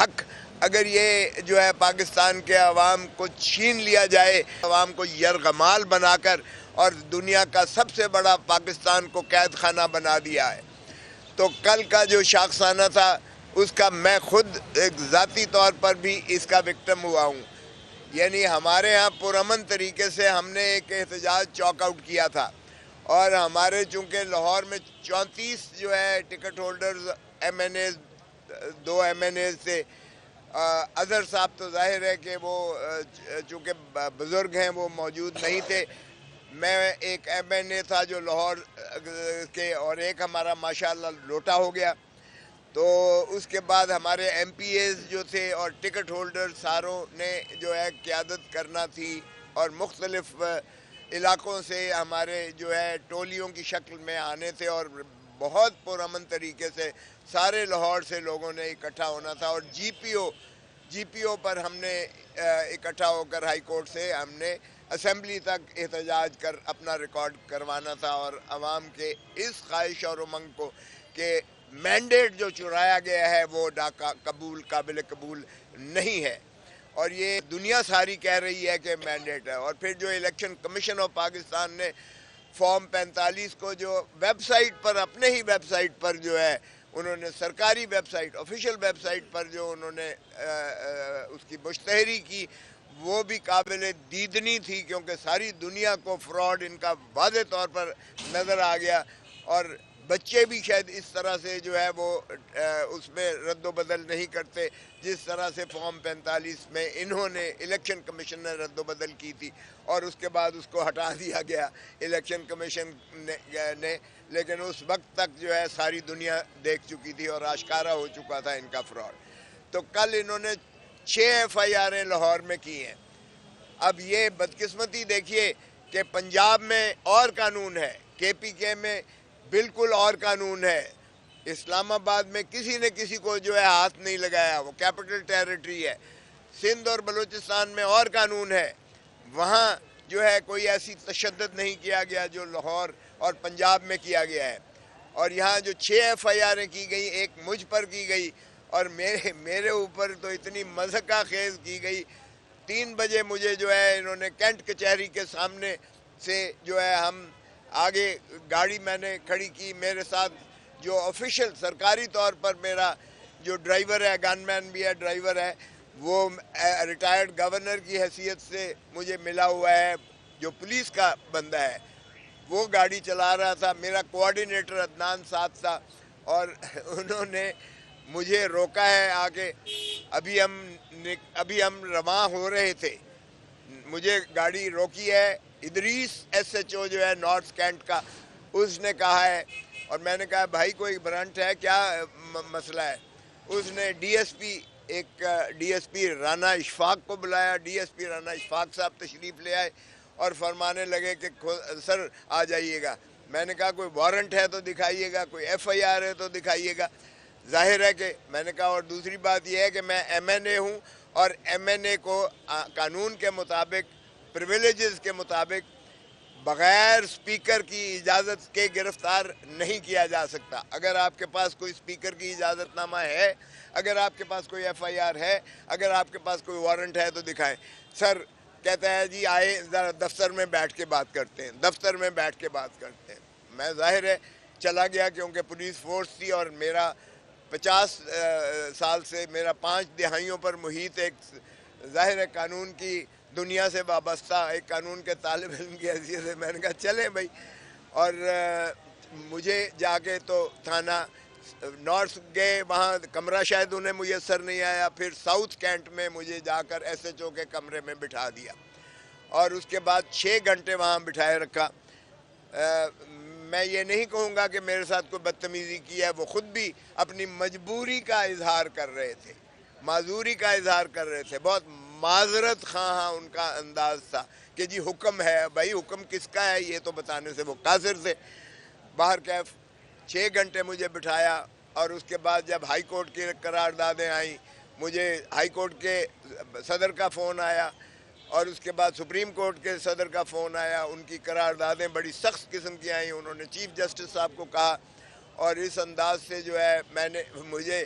حق اگر یہ جو ہے پاکستان کے عوام کو چھین لیا جائے، عوام کو یرغمال بنا کر اور دنیا کا سب سے بڑا پاکستان کو قید خانہ بنا دیا ہے، تو کل کا جو شاخسانہ تھا اس کا میں خود ایک ذاتی طور پر بھی اس کا وکٹم ہوا ہوں۔ یعنی ہمارے ہاں پرامن طریقے سے ہم نے ایک احتجاج چاک آؤٹ کیا تھا، اور ہمارے چونکہ لاہور میں 34 جو ہے ٹکٹ ہولڈرز ایم این اے 2 ایم این اے سے اظہر صاحب تو ظاہر ہے کہ وہ چونکہ بزرگ ہیں وہ موجود نہیں تھے۔ میں ایک ایم این اے تھا جو لاہور کے، اور ایک ہمارا ماشاءاللہ لوٹا ہو گیا، تو اس کے بعد ہمارے ایم پی ایز جو تھے اور ٹکٹ ہولڈر ساروں نے جو ہے قیادت کرنا تھی، اور مختلف علاقوں سے ہمارے جو ہے ٹولیوں کی شکل میں آنے تھے، اور بہت پرامن طریقے سے سارے لاہور سے لوگوں نے اکٹھا ہونا تھا، اور جی پی او پر ہم نے اکٹھا ہو کر ہائی کورٹ سے ہم نے اسمبلی تک احتجاج کر اپنا ریکارڈ کروانا تھا، اور عوام کے اس خواہش اور امنگ کو کہ مینڈیٹ جو چرایا گیا ہے وہ قابل قبول نہیں ہے، اور یہ دنیا ساری کہہ رہی ہے کہ مینڈیٹ ہے۔ اور پھر جو الیکشن کمیشن آف پاکستان نے فارم 45 کو جو ویب سائٹ پر، اپنے ہی ویب سائٹ پر جو ہے انہوں نے سرکاری website, official website پر جو انہوں نے اس کی مشتہری کی، وہ بھی قابل دیدنی تھی، کیونکہ ساری دنیا کو فراڈ ان کا واضح طور پر نظر آ گیا، اور بچے بھی شاید اس طرح سے جو ہے وہ اس میں رد و بدل نہیں کرتے جس طرح سے فارم 45 میں انہوں نے، الیکشن کمیشن نے رد و بدل کی تھی، اور اس کے بعد اس کو ہٹا دیا گیا الیکشن کمیشن نے، لیکن اس وقت تک جو ہے ساری دنیا دیکھ چکی تھی اور آشکارا ہو چکا تھا ان کا فراڈ۔ تو کل انہوں نے 6 ایف آئی آریں لاہور میں کی ہیں۔ اب یہ بدقسمتی دیکھیے کہ پنجاب میں اور قانون ہے، کے پی کے میں بالکل اور قانون ہے، اسلام آباد میں کسی نے کسی کو جو ہے ہاتھ نہیں لگایا، وہ کیپٹل ٹیریٹری ہے، سندھ اور بلوچستان میں اور قانون ہے، وہاں جو ہے کوئی ایسی تشدد نہیں کیا گیا جو لاہور اور پنجاب میں کیا گیا ہے، اور یہاں جو 6 ایف آئی آریں کی گئی، ایک مجھ پر کی گئی اور میرے اوپر تو اتنی مضحکہ خیز کی گئی۔ 3 بجے مجھے جو ہے انہوں نے کینٹ کچہری کے سامنے سے جو ہے ہم آگے گاڑی میں نے کھڑی کی، میرے ساتھ جو آفیشل سرکاری طور پر میرا جو ڈرائیور ہے، گن مین بھی ہے، ڈرائیور ہے، وہ ریٹائرڈ گورنر کی حیثیت سے مجھے ملا ہوا ہے، جو پولیس کا بندہ ہے، وہ گاڑی چلا رہا تھا، میرا کوآرڈینیٹر عدنان ساتھ تھا، اور انہوں نے مجھے روکا ہے آگے۔ ابھی ہم رواں ہو رہے تھے، مجھے گاڑی روکی ہے، ادریس ایس ایچ او جو ہے نارتھ کینٹ کا، اس نے کہا ہے، اور میں نے کہا بھائی کوئی برانٹ ہے کیا مسئلہ ہے؟ اس نے ایک D S P Rana Ashfaq کو بلایا، D S P Rana Ashfaq صاحب تشریف لے آئے اور فرمانے لگے کہ سر آ جائیے گا۔ میں نے کہا کوئی وارنٹ ہے تو دکھائیے گا، کوئی ایف آئی آر ہے تو دکھائیے گا۔ ظاہر ہے کہ میں نے کہا، اور دوسری بات یہ ہے کہ میں ایم این اے ہوں، اور ایم این اے کو قانون کے مطابق، پریویلیجز کے مطابق بغیر سپیکر کی اجازت کے گرفتار نہیں کیا جا سکتا۔ اگر آپ کے پاس کوئی سپیکر کی اجازت نامہ ہے، اگر آپ کے پاس کوئی ایف آئی آر ہے، اگر آپ کے پاس کوئی وارنٹ ہے تو دکھائیں۔ سر کہتا ہے جی آئے ذرا دفتر میں بیٹھ کے بات کرتے ہیں، دفتر میں بیٹھ کے بات کرتے ہیں۔ میں ظاہر ہے چلا گیا، کیونکہ پولیس فورس تھی، اور میرا 50 سال سے، میرا 5 دہائیوں پر محیط ایک ظاہر ہے قانون کی دنیا سے وابستہ ایک قانون کے طالب علم کی حیثیت سے میں نے کہا چلیں بھائی، اور مجھے جا کے تو تھانہ نارتھ گئے، وہاں کمرہ شاید انہیں میسر نہیں آیا، پھر ساؤتھ کینٹ میں مجھے جا کر ایس ایچ او کے کمرے میں بٹھا دیا، اور اس کے بعد 6 گھنٹے وہاں بٹھائے رکھا۔ میں یہ نہیں کہوں گا کہ میرے ساتھ کوئی بدتمیزی کی ہے، وہ خود بھی اپنی مجبوری کا اظہار کر رہے تھے، معذوری کا اظہار کر رہے تھے، بہت معذرت خواہاں ان کا انداز تھا کہ جی حکم ہے، بھائی حکم کس کا ہے یہ تو بتانے سے وہ قاصر تھے۔ باہر کیف 6 گھنٹے مجھے بٹھایا، اور اس کے بعد جب ہائی کورٹ کی قراردادیں آئیں، مجھے ہائی کورٹ کے صدر کا فون آیا، اور اس کے بعد سپریم کورٹ کے صدر کا فون آیا، ان کی قراردادیں بڑی سخت قسم کی آئیں، انہوں نے چیف جسٹس صاحب کو کہا، اور اس انداز سے جو ہے مجھے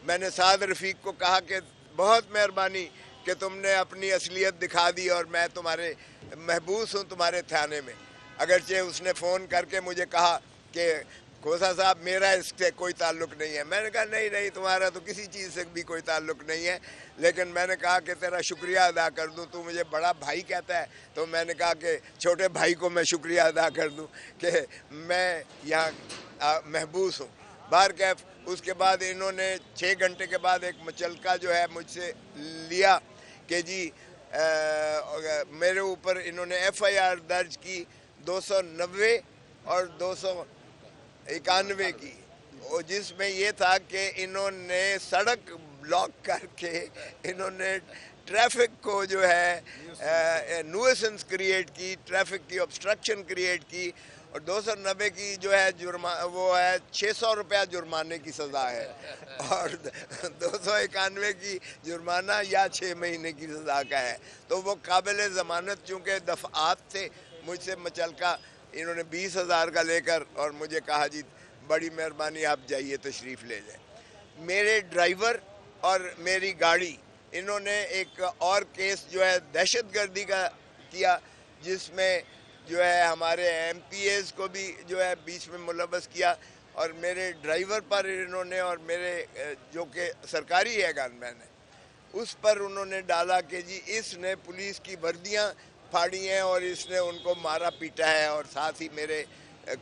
میں نے سعد رفیق کو کہا کہ بہت مہربانی کہ تم نے اپنی اصلیت دکھا دی اور میں تمہارے محبوس ہوں تمہارے تھانے میں. اگرچہ اس نے فون کر کے مجھے کہا کہ کھوسا صاحب میرا اس سے کوئی تعلق نہیں ہے. میں نے کہا نہیں تمہارا تو کسی چیز سے بھی کوئی تعلق نہیں ہے, لیکن میں نے کہا کہ تیرا شکریہ ادا کر دوں, تو مجھے بڑا بھائی کہتا ہے, تو میں نے کہا کہ چھوٹے بھائی کو میں شکریہ ادا کر دوں کہ میں یہاں محبوس ہوں. بہرکیف اس کے بعد انہوں نے 6 گھنٹے کے بعد ایک مچلکہ جو ہے مجھ سے لیا کہ جی میرے اوپر انہوں نے ایف آئی آر درج کی 290 اور 291 کی, جس میں یہ تھا کہ انہوں نے سڑک بلاک کر کے انہوں نے ٹریفک کو جو ہے نویسنس کریٹ کی, ٹریفک کی obstruction کریٹ کی, اور 290 کی جو ہے وہ ہے 600 روپیہ جرمانے کی سزا ہے, اور 291 کی جرمانہ یا 6 مہینے کی سزا کا ہے. تو وہ قابل ضمانت چونکہ دفعات تھے, مجھ سے مچلکا انہوں نے 20,000 کا لے کر اور مجھے کہا جی بڑی مہربانی آپ جائیے تشریف لے جائیں. میرے ڈرائیور اور میری گاڑی, انہوں نے ایک اور کیس جو ہے دہشت گردی کا کیا, جس میں جو ہے ہمارے ایم پی ایز کو بھی جو ہے بیچ میں ملوث کیا, اور میرے ڈرائیور پر انہوں نے, اور میرے جو کہ سرکاری ہے گن مین ہے, اس پر انہوں نے ڈالا کہ جی اس نے پولیس کی وردیاں پھاڑی ہیں اور اس نے ان کو مارا پیٹا ہے, اور ساتھ ہی میرے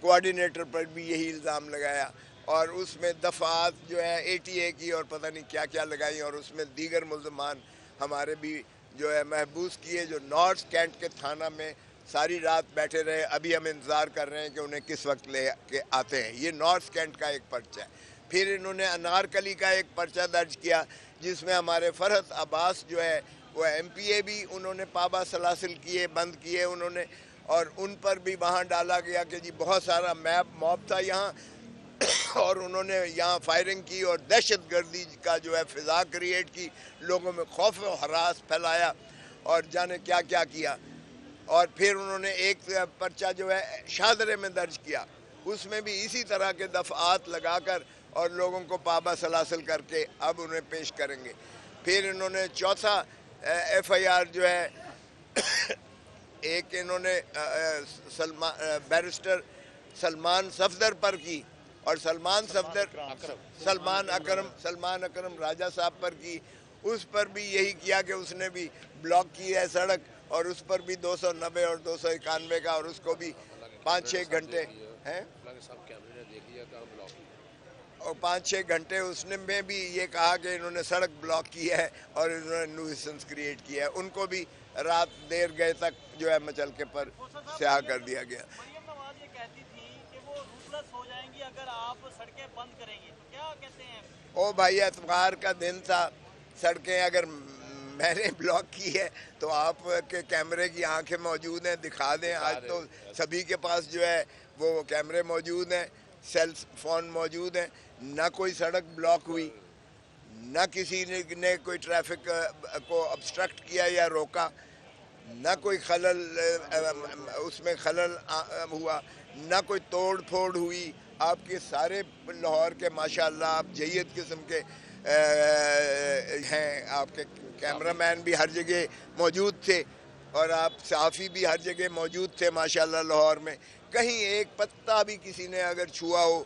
کوآرڈینیٹر پر بھی یہی الزام لگایا, اور اس میں دفعات جو ہے اے ٹی اے کی اور پتہ نہیں کیا کیا لگائی, اور اس میں دیگر ملزمان ہمارے بھی جو ہے محبوس کیے, جو نارتھ کینٹ کے تھانہ میں ساری رات بیٹھے رہے. ابھی ہم انتظار کر رہے ہیں کہ انہیں کس وقت لے کے آتے ہیں. یہ نارتھ کینٹ کا ایک پرچہ ہے. پھر انہوں نے انارکلی کا ایک پرچہ درج کیا, جس میں ہمارے فرحت عباس جو ہے وہ ایم پی اے بھی انہوں نے پابا سلاسل کیے, بند کیے انہوں نے, اور ان پر بھی وہاں ڈالا گیا کہ جی بہت سارا موب تھا یہاں, اور انہوں نے یہاں فائرنگ کی اور دہشت گردی کا جو ہے فضا کریٹ کی, لوگوں میں خوف و ہراس پھیلایا اور جانے کیا کیا کیا. اور پھر انہوں نے ایک پرچہ جو ہے شاہدرے میں درج کیا, اس میں بھی اسی طرح کے دفعات لگا کر اور لوگوں کو پابا سلاسل کر کے اب انہیں پیش کریں گے. پھر انہوں نے چوتھا ایف آئی آر جو ہے ایک انہوں نے بیرسٹر سلمان صفدر پر کی, اور سلمان اکرم راجہ صاحب پر کی. اس پر بھی یہی کیا کہ اس نے بھی بلاک کی ہے سڑک, اور اس پر بھی 290 اور 291 کا, اور اس کو بھی 5-6 گھنٹے ہیں, اور 5-6 گھنٹے اس نے میں بھی یہ کہا کہ انہوں نے سڑک بلاک کی ہے اور انہوں نے نویسنس کریٹ کیا ہے. ان کو بھی رات دیر گئے تک جو ہے مچلکے پر سیاہ کر دیا گیا. مریم نواز یہ کہتی تھی کہ وہ روٹلس ہو جائیں گی اگر آپ سڑکیں بند کریں گے, تو کیا کہتے ہیں؟ او بھائی اتوار کا دن تھا, سڑکیں اگر میں نے بلاک کی ہے تو آپ کے کیمرے کی آنکھیں موجود ہیں, دکھا دیں. آج تو سبھی کے پاس جو ہے وہ کیمرے موجود ہیں, سیل فون موجود ہیں. نہ کوئی سڑک بلاک ہوئی, نہ کسی نے کوئی ٹریفک کو obstruct کیا یا روکا, نہ کوئی خلل اس میں خلل ہوا, نہ کوئی توڑ پھوڑ ہوئی. آپ کے سارے لاہور کے ماشاءاللہ آپ جید قسم کے ہیں, آپ کے کیمرہ مین بھی ہر جگہ موجود تھے, اور آپ صحافی بھی ہر جگہ موجود تھے ماشاءاللہ لاہور میں. کہیں ایک پتہ بھی کسی نے اگر چھوا ہو,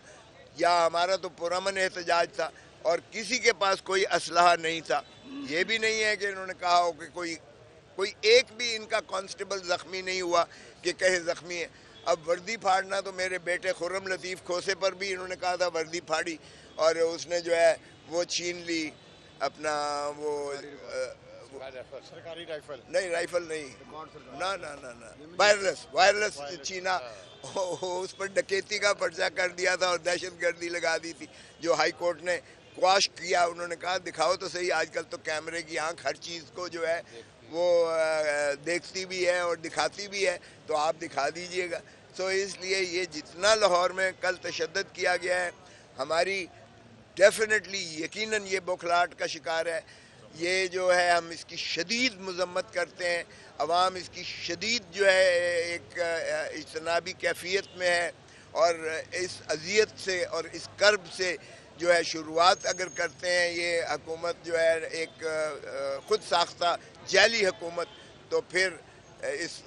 یا ہمارا تو پرامن احتجاج تھا اور کسی کے پاس کوئی اسلحہ نہیں تھا. یہ بھی نہیں ہے کہ انہوں نے کہا ہو کہ کوئی ایک بھی ان کا کانسٹیبل زخمی نہیں ہوا کہ کہیں زخمی ہے. اب وردی پھاڑنا تو میرے بیٹے خرم لطیف کھوسے پر بھی انہوں نے کہا تھا وردی پھاڑی, اور اس نے جو ہے وہ چھین لی اپنا وہ سرکاری رائفل نہیں, رائفل نہیں, نہ وائرلیس چھینا. اس پر ڈکیتی کا پرچہ کر دیا تھا اور دہشت گردی لگا دی تھی, جو ہائی کورٹ نے قواش کیا. انہوں نے کہا دکھاؤ تو صحیح, آج کل تو کیمرے کی آنکھ ہر چیز کو جو ہے وہ دیکھتی بھی ہے اور دکھاتی بھی ہے, تو آپ دکھا دیجئے گا. سو اس لیے یہ جتنا لاہور میں کل تشدد کیا گیا ہے, ہماری ڈیفینیٹلی یقیناً یہ بوکھلاہٹ کا شکار ہے. یہ جو ہے ہم اس کی شدید مذمت کرتے ہیں. عوام اس کی شدید جو ہے ایک اجتنابی کیفیت میں ہے, اور اس اذیت سے اور اس کرب سے جو ہے شروعات اگر کرتے ہیں یہ حکومت جو ہے ایک خود ساختہ جعلی حکومت، تو پھر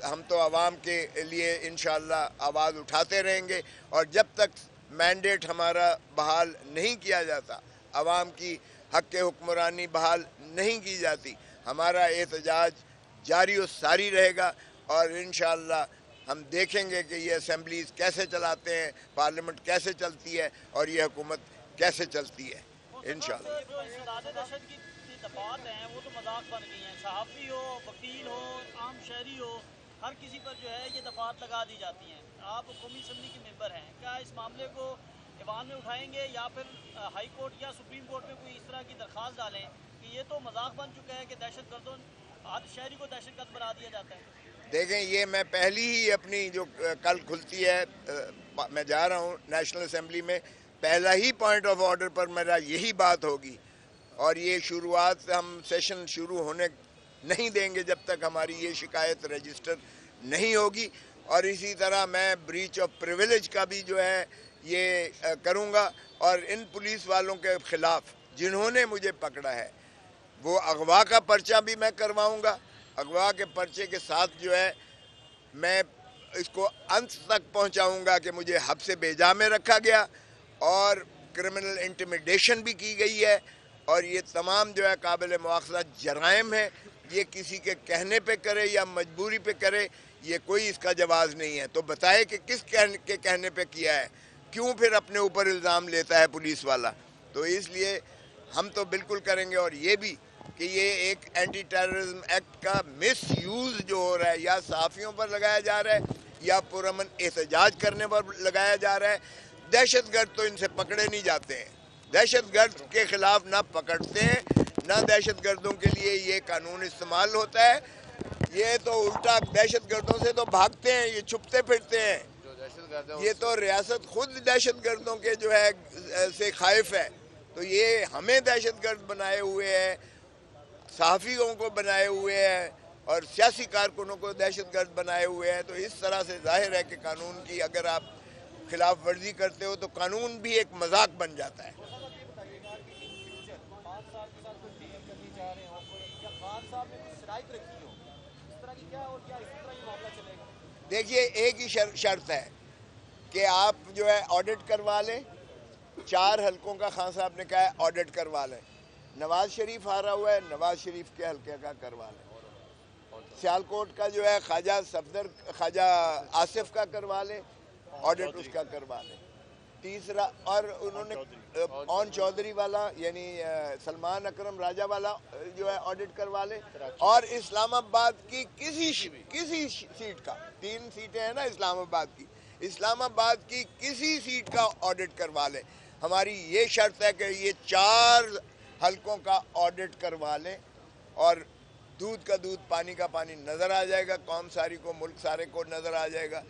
ہم تو عوام کے لیے انشاءاللہ آواز اٹھاتے رہیں گے، اور جب تک مینڈیٹ ہمارا بحال نہیں کیا جاتا، عوام کی حق حکمرانی بحال نہیں کی جاتی، ہمارا احتجاج جاری و ساری رہے گا، اور انشاءاللہ ہم دیکھیں گے کہ یہ اسمبلیز کیسے چلاتے ہیں، پارلیمنٹ کیسے چلتی ہے، اور یہ حکومت کیسے چلتی ہے انشاءاللہ۔ جو انسداد دہشت کی دفعات ہیں وہ تو مذاق بن گئی ہیں، صحافی ہو، وکیل ہو، عام شہری ہو، ہر کسی پر جو ہے یہ دفعات لگا دی جاتی ہیں۔ آپ قومی اسمبلی کے ممبر ہیں، کیا اس معاملے کو ایوان میں اٹھائیں گے یا پھر ہائی کورٹ یا سپریم کورٹ میں کوئی اس طرح کی درخواست ڈالیں کہ یہ تو مذاق بن چکا ہے کہ دہشت گردوں شہری کو دہشت گرد بنا دیا جاتا ہے؟ دیکھیں، یہ میں پہلی ہی اپنی جو کل کھلتی ہے، میں جا رہا ہوں نیشنل اسمبلی میں، پہلا ہی پوائنٹ آف آرڈر پر میرا یہی بات ہوگی، اور یہ شروعات ہم سیشن شروع ہونے نہیں دیں گے جب تک ہماری یہ شکایت رجسٹر نہیں ہوگی، اور اسی طرح میں بریچ آف پریویلیج کا بھی جو ہے یہ کروں گا، اور ان پولیس والوں کے خلاف جنہوں نے مجھے پکڑا ہے وہ اغوا کا پرچہ بھی میں کرواؤں گا، اغوا کے پرچے کے ساتھ جو ہے میں اس کو انت تک پہنچاؤں گا کہ مجھے حبس بیجا میں رکھا گیا اور کرمنل انٹیمیڈیشن بھی کی گئی ہے، اور یہ تمام جو ہے قابل مواخذہ جرائم ہے، یہ کسی کے کہنے پہ کرے یا مجبوری پہ کرے، یہ کوئی اس کا جواز نہیں ہے، تو بتائے کہ کس کے کہنے پہ کیا ہے، کیوں پھر اپنے اوپر الزام لیتا ہے پولیس والا۔ تو اس لیے ہم تو بالکل کریں گے، اور یہ بھی کہ یہ ایک اینٹی ٹیررزم ایکٹ کا مس یوز جو ہو رہا ہے، یا صحافیوں پر لگایا جا رہا ہے یا پرامن احتجاج کرنے پر لگایا جا رہا ہے۔ دہشت گرد تو ان سے پکڑے نہیں جاتے ہیں، دہشت گرد کے خلاف نہ پکڑتے ہیں، نہ دہشت گردوں کے لیے یہ قانون استعمال ہوتا ہے، یہ تو الٹا دہشت گردوں سے تو بھاگتے ہیں، یہ چھپتے پھرتے ہیں، یہ تو ریاست خود دہشت گردوں کے جو ہے سے خائف ہے، تو یہ ہمیں دہشت گرد بنائے ہوئے ہے، صحافیوں کو بنائے ہوئے ہیں، اور سیاسی کارکنوں کو دہشت گرد بنائے ہوئے ہیں، تو اس طرح سے ظاہر ہے کہ قانون کی اگر آپ خلاف ورزی کرتے ہو تو قانون بھی ایک مذاق بن جاتا ہے۔ دیکھیے، ایک ہی شرط ہے کہ آپ جو ہے آڈٹ کروا لیں، 4 حلقوں کا خان صاحب نے کہا ہے آڈٹ کروا لیں، نواز شریف ہارا ہوا ہے، نواز شریف کے حلقے کا کروا لیں، سیالکوٹ کا جو ہے خواجہ آصف کا کروا لیں، آڈٹ اس کا کروا لیں، تیسرا، اور انہوں نے اون چودھری والا یعنی سلمان اکرم راجہ والا جو ہے آڈٹ کروا لیں، اور اسلام آباد کی کسی سیٹ کا، 3 سیٹیں ہیں نا اسلام آباد کی، اسلام آباد کی کسی سیٹ کا آڈٹ کروا لیں۔ ہماری یہ شرط ہے کہ یہ 4 حلقوں کا آڈٹ کروا لیں، اور دودھ کا دودھ پانی کا پانی نظر آ جائے گا، قوم ساری کو، ملک سارے کو نظر آ جائے گا،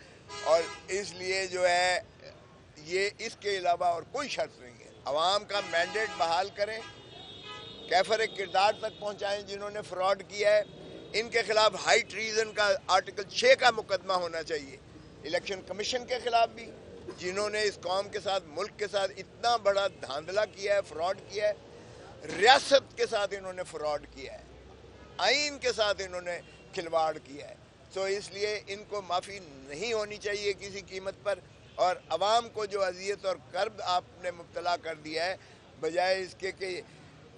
اور اس لیے جو ہے یہ اس کے علاوہ اور کوئی شرط نہیں ہے۔ عوام کا مینڈیٹ بحال کریں، کیفر کردار تک پہنچائیں جنہوں نے فراڈ کیا ہے، ان کے خلاف ہائی ٹریزن کا آرٹیکل 6 کا مقدمہ ہونا چاہیے، الیکشن کمیشن کے خلاف بھی، جنہوں نے اس قوم کے ساتھ، ملک کے ساتھ اتنا بڑا دھاندلا کیا ہے، فراڈ کیا ہے، ریاست کے ساتھ انہوں نے فراڈ کیا ہے، آئین کے ساتھ انہوں نے کھلواڑ کیا ہے، تو اس لیے ان کو معافی نہیں ہونی چاہیے کسی قیمت پر، اور عوام کو جو اذیت اور کرب آپ نے مبتلا کر دیا ہے، بجائے اس کے کہ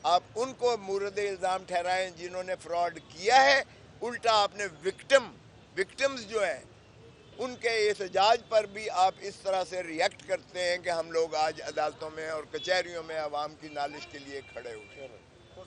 آپ ان کو مورد الزام ٹھہرائیں جنہوں نے فراڈ کیا ہے، الٹا آپ نے وکٹمز جو ہیں ان کے احتجاج پر بھی آپ اس طرح سے ریئیکٹ کرتے ہیں کہ ہم لوگ آج عدالتوں میں اور کچہریوں میں عوام کی نالش کے لیے کھڑے ہوئے ہیں۔